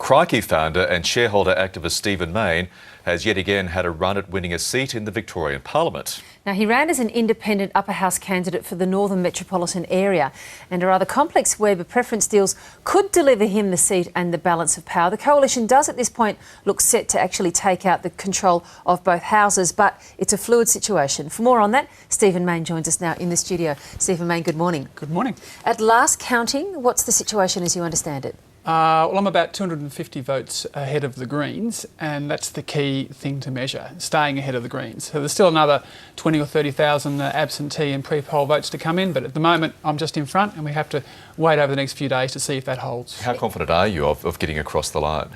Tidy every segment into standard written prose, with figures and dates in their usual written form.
Crikey founder and shareholder activist Stephen Mayne has yet again had a run at winning a seat in the Victorian Parliament. Now, he ran as an independent upper house candidate for the Northern Metropolitan Area, and a rather complex web of preference deals could deliver him the seat and the balance of power. The coalition does at this point look set to actually take out the control of both houses, but it's a fluid situation. For more on that, Stephen Mayne joins us now in the studio. Stephen Mayne, good morning. Good morning. At last counting, what's the situation as you understand it? Well, I'm about 250 votes ahead of the Greens, and that's the key thing to measure, staying ahead of the Greens. So there's still another 20 or 30,000 absentee and pre-poll votes to come in, but at the moment I'm just in front and we have to wait over the next few days to see if that holds. How confident are you of getting across the line?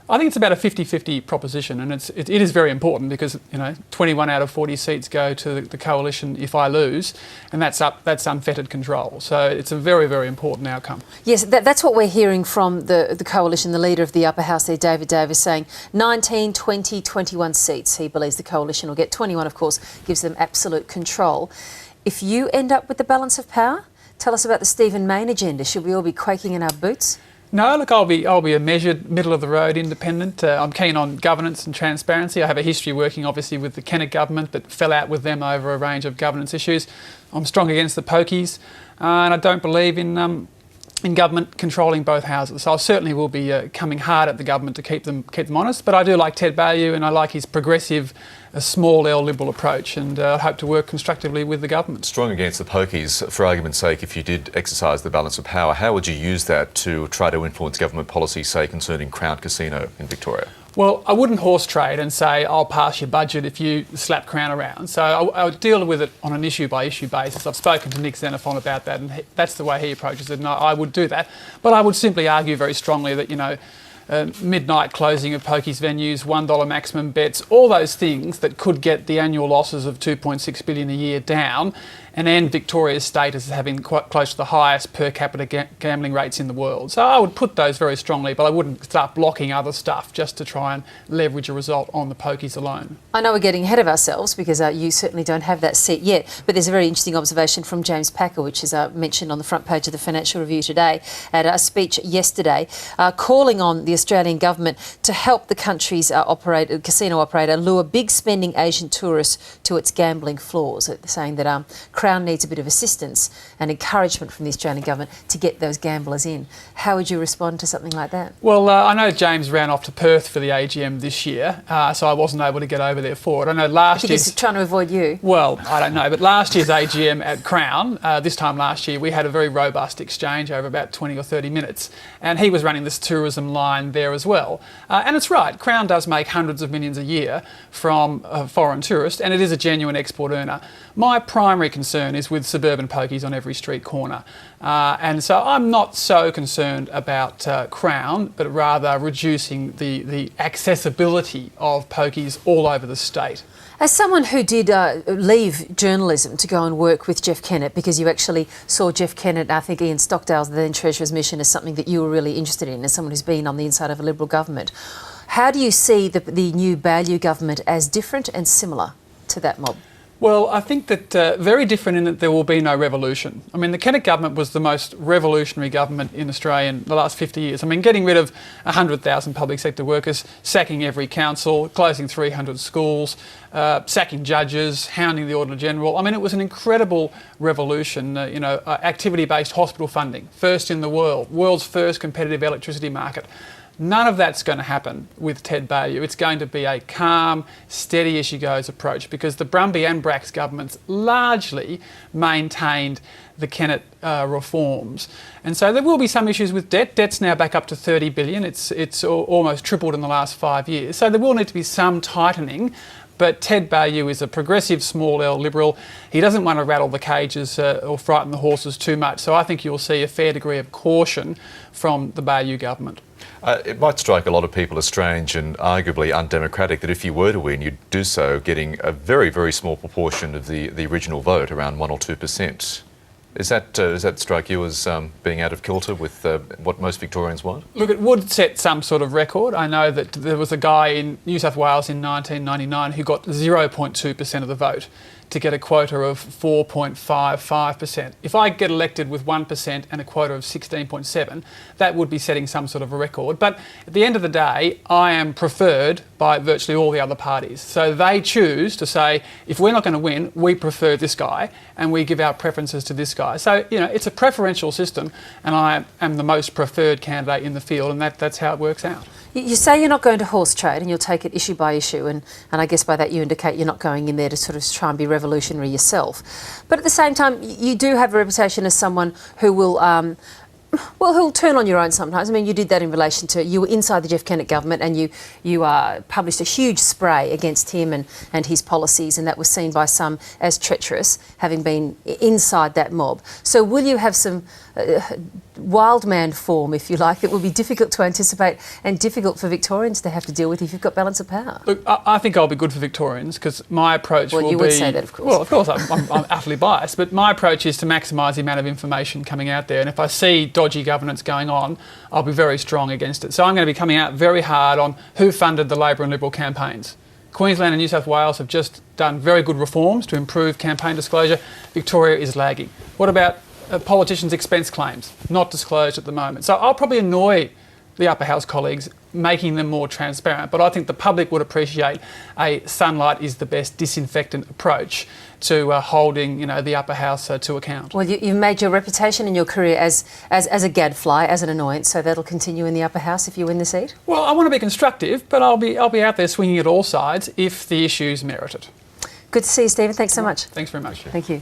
I think it's about a 50-50 proposition, and it is very important because 21 out of 40 seats go to the coalition if I lose, and that's unfettered control. So it's a very, very important outcome. Yes, that's what we're hearing from the coalition. The leader of the upper house there, David Davis, saying 19, 20, 21 seats. He believes the coalition will get 21, of course, gives them absolute control. If you end up with the balance of power, tell us about the Stephen Mayne agenda. Should we all be quaking in our boots? No, look, I'll be a measured, middle-of-the-road independent. I'm keen on governance and transparency. I have a history working, obviously, with the Kennett government, but fell out with them over a range of governance issues. I'm strong against the pokies, and I don't believe in government controlling both houses. So I certainly will be coming hard at the government to keep them honest. But I do like Ted Baillieu, and I like his progressive, small L Liberal approach, and I hope to work constructively with the government. Strong against the pokies. For argument's sake, if you did exercise the balance of power, how would you use that to try to influence government policy, say, concerning Crown Casino in Victoria? Well, I wouldn't horse trade and say, I'll pass your budget if you slap Crown around. So I would deal with it on an issue-by-issue basis. I've spoken to Nick Xenophon about that, and that's the way he approaches it, and I would do that. But I would simply argue very strongly that, midnight closing of pokies venues, $1 maximum bets, all those things that could get the annual losses of $2.6 billion a year down and end Victoria's status as having quite close to the highest per capita gambling rates in the world. So I would put those very strongly, but I wouldn't start blocking other stuff just to try and leverage a result on the pokies alone. I know we're getting ahead of ourselves because you certainly don't have that seat yet, but there's a very interesting observation from James Packer, which is mentioned on the front page of the Financial Review today, at a speech yesterday, calling on the Australian government to help the country's casino operator lure big spending Asian tourists to its gambling floors, saying that Crown needs a bit of assistance and encouragement from the Australian government to get those gamblers in. How would you respond to something like that? Well, I know James ran off to Perth for the AGM this year, so I wasn't able to get over there for it. I know last year... He's trying to avoid you. Well, I don't know, but last year's AGM at Crown, this time last year, we had a very robust exchange over about 20 or 30 minutes, and he was running this tourism line there as well. And it's right, Crown does make hundreds of millions a year from foreign tourists, and it is a genuine export earner. My primary concern is with suburban pokies on every street corner. And so I'm not so concerned about Crown, but rather reducing the accessibility of pokies all over the state. As someone who did leave journalism to go and work with Jeff Kennett, because you actually saw Jeff Kennett, I think Ian Stockdale's then Treasurer's mission, as something that you were really interested in, as someone who's been on the inside of a Liberal government, how do you see the new Baillieu government as different and similar to that mob? Well, I think that very different in that there will be no revolution. I mean, the Kennett government was the most revolutionary government in Australia in the last 50 years. I mean, getting rid of 100,000 public sector workers, sacking every council, closing 300 schools, sacking judges, hounding the Auditor General. I mean, it was an incredible revolution. Activity-based hospital funding, first in the world, world's first competitive electricity market. None of that's going to happen with Ted Baillieu. It's going to be a calm, steady as she goes approach because the Brumby and Bracks governments largely maintained the Kennett reforms. And so there will be some issues with debt. Debt's now back up to $30 billion. It's almost tripled in the last 5 years. So there will need to be some tightening. But Ted Baillieu is a progressive small L Liberal. He doesn't want to rattle the cages or frighten the horses too much. So I think you'll see a fair degree of caution from the Baillieu government. It might strike a lot of people as strange and arguably undemocratic that if you were to win, you'd do so getting a very, very small proportion of the original vote, around 1 or 2%. Does that strike you as being out of kilter with what most Victorians want? Look, it would set some sort of record. I know that there was a guy in New South Wales in 1999 who got 0.2% of the vote. to get a quota of 4.55%. If I get elected with 1% and a quota of 16.7, that would be setting some sort of a record. But at the end of the day, I am preferred by virtually all the other parties. So they choose to say, if we're not going to win, we prefer this guy and we give our preferences to this guy. So, you know, it's a preferential system and I am the most preferred candidate in the field, and that's how it works out. You say you're not going to horse trade and you'll take it issue by issue, and I guess by that you indicate you're not going in there to sort of try and be revolutionary yourself. But at the same time, you do have a reputation as someone who will who'll turn on your own sometimes. I mean, you did that in relation to, you were inside the Jeff Kennett government and you published a huge spray against him and his policies, and that was seen by some as treacherous, having been inside that mob. So will you have some wild man form, if you like, that will be difficult to anticipate and difficult for Victorians to have to deal with if you've got balance of power? Look, I think I'll be good for Victorians because my approach will be... Well, you would say that, of course. Well, of course, I'm utterly biased, but my approach is to maximise the amount of information coming out there, and if I see dodgy governance going on, I'll be very strong against it. So I'm going to be coming out very hard on who funded the Labor and Liberal campaigns. Queensland and New South Wales have just done very good reforms to improve campaign disclosure. Victoria is lagging. What about politicians' expense claims? Not disclosed at the moment. So I'll probably annoy the upper house colleagues, making them more transparent. But I think the public would appreciate a sunlight is the best disinfectant approach to holding, you know, the upper house to account. Well, you've made your reputation in your career as a gadfly, as an annoyance, so that'll continue in the upper house if you win the seat? Well, I want to be constructive, but I'll be out there swinging at all sides if the issues merit it. Good to see you, Stephen. Thanks so much. Thanks very much. Thank you.